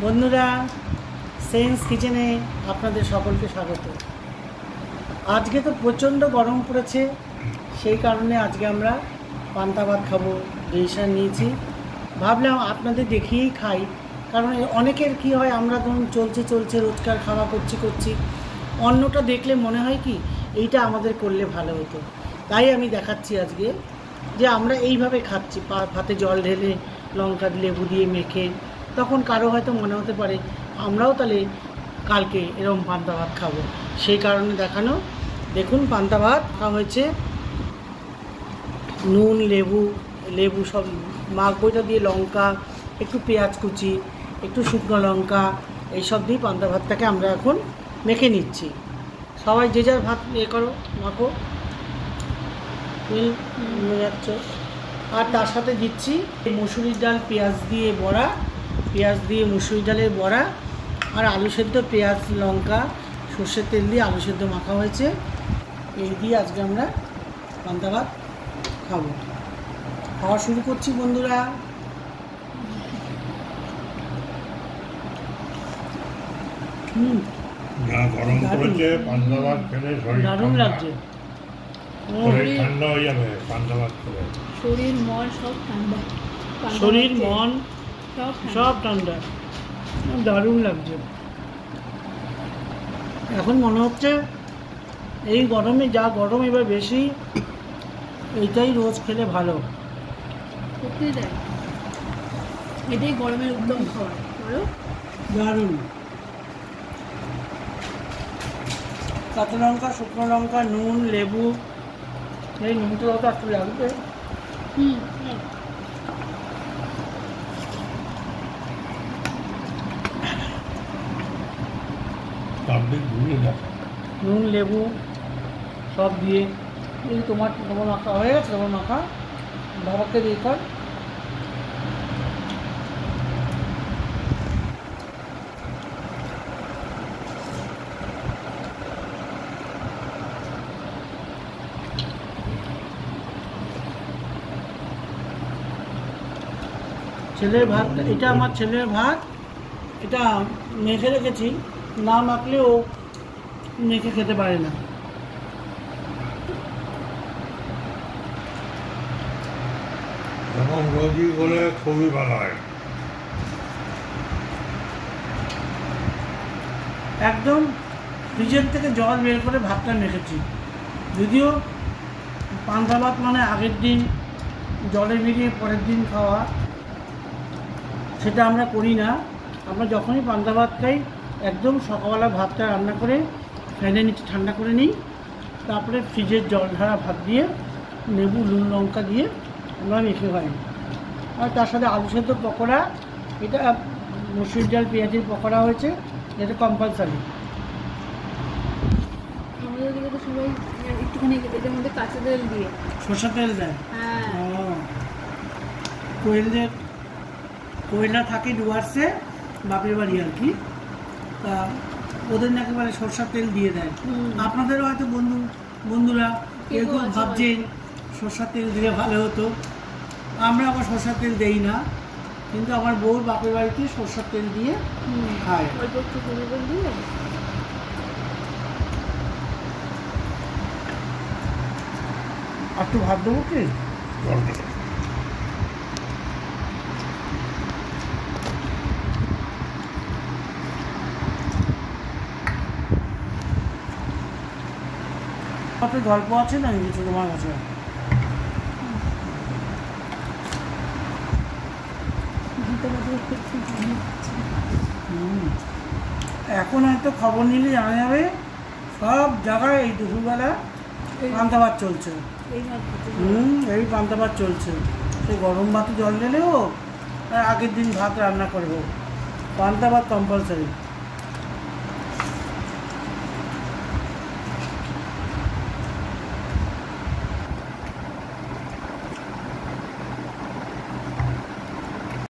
বন্ধুরা, সেন্স কিচেনে আপনাদের সকলকে স্বাগত। আজকে তো প্রচণ্ড গরম পড়েছে, সেই কারণে আজকে আমরা পান্তা ভাত খাবো ডিসিশন নিয়েছি। ভাবলাম আপনাদের দেখিয়েই খাই, কারণ অনেকের কি হয়, আমরা ধরুন চলছে রোজকার খাওয়া করছি, অন্যটা দেখলে মনে হয় কি এইটা আমাদের করলে ভালো হতো। তাই আমি দেখাচ্ছি আজকে যে আমরা এইভাবে খাচ্ছি, ভাতে জল ঢেলে লঙ্কা লেবু দিয়ে মেখে। তখন কারো হয়তো মনে হতে পারে আমরাও তাহলে কালকে এরকম পান্তা ভাত খাবো, সেই কারণে দেখানো। দেখুন পান্তা ভাত খাওয়া হয়েছে, নুন লেবু সব মাখবইটা দিয়ে, লঙ্কা, একটু পেঁয়াজ কুচি, একটু শুকনো লঙ্কা, এইসব দিয়ে পান্তা ভাতটাকে আমরা এখন মেখে নিচ্ছি। সবাই যে যার ভাত করো, মাখো, যাচ্ছে। আর তার সাথে দিচ্ছি মুসুরির ডাল, পেঁয়াজ দিয়ে মুসুরির ডালের বড়া, আর আলু সেদ্ধ, পেঁয়াজ লঙ্কা সর্ষের তেল দিয়ে আলু সেদ্ধ মাখা হয়েছে। এই দিয়ে আজকে আমরা পান্তা ভাত খাবো। খাওয়া শুরু করছি বন্ধুরা। গরম পড়েছে, পান্তা ভাত খেলে দারুণ লাগছে। ঠান্ডা হয়ে যাবে পান্তা ভাত খেলে, শরীর মন সব ঠান্ডা, সব ঠান্ডা, দারুণ লাগছে। এখন মনে হচ্ছে এই গরমে, যা গরম এবার বেশি, এইটাই রোজ খেলে ভালো। সত্যি তাই, এটাই গরমের উত্তম খাবার। বলো, দারুণ। কাঁচা লঙ্কা, শুকনো লঙ্কা, নুন, লেবু, এই নুনটা তো একটু লাগবে। নুন লেবু সব দিয়ে, এই তোমার মাখা হয়ে গেছে, তোমার মাখা বাবাকে দিয়ে কর। ছেলের ভাত, এটা আমার ছেলের ভাত, এটা মেখে রেখেছি, না মাখলে ও মেখে খেতে পারে না। এবং রোজি করে খুবই ভালো হয়। একদম ফ্রিজের থেকে জল বের করে ভাতটা মেখেছি। যদিও পান্তা ভাত মানে আগের দিন জলে ভিজিয়ে পরের দিন খাওয়া, সেটা আমরা করি না। আমরা যখনই পান্তা ভাত খাই, একদম সকালবেলা ভাতটা রান্না করে ফ্যানের নিচে ঠান্ডা করে নিই, তারপরে ফ্রিজের জল ঢালা ভাত দিয়ে লেবু নুন লঙ্কা দিয়ে আমরা মেখে খাই। আর তার সাথে আলু সেদ্ধ পকোড়া, এটা মুসুরির ডাল পেঁয়াজের পকোড়া হয়েছে, এটা কম্পালসারি। আমাদের দিকে তো সবাই একটুখানি এটার মধ্যে কাঁচা তেল দিয়ে, সরষের তেল দেয়। হ্যাঁ, কোয়েলা থাকে ডুয়ার্সে, বাপের বাড়ি আর কি, তা ওদের নাকি বলে সরষের তেল দিয়ে দেয়। আপনাদেরও হয়তো বন্ধুরা কেউ ভাবছেন সরষের তেল দিলে ভালো হতো। আমরা আবার সরষের তেল দেই না, কিন্তু আমার বউর বাপের বাড়িতে সরষের তেল দিয়ে খায়। অল্প একটু সরষের তেল দিয়ে একটু ভাত দেবো কি? আপনার গল্প আছে না কিছু তোমার কাছে? এখন হয়তো খবর নিলে জানা যাবে, সব জায়গায় এই দুপুরবেলা পান্তা ভাত চলছে। এই পান্তা ভাত চলছে, সেই গরম ভাতে জল ঢেলেও আগের দিন ভাত রান্না করবো, পান্তা ভাত কম্পালসারি।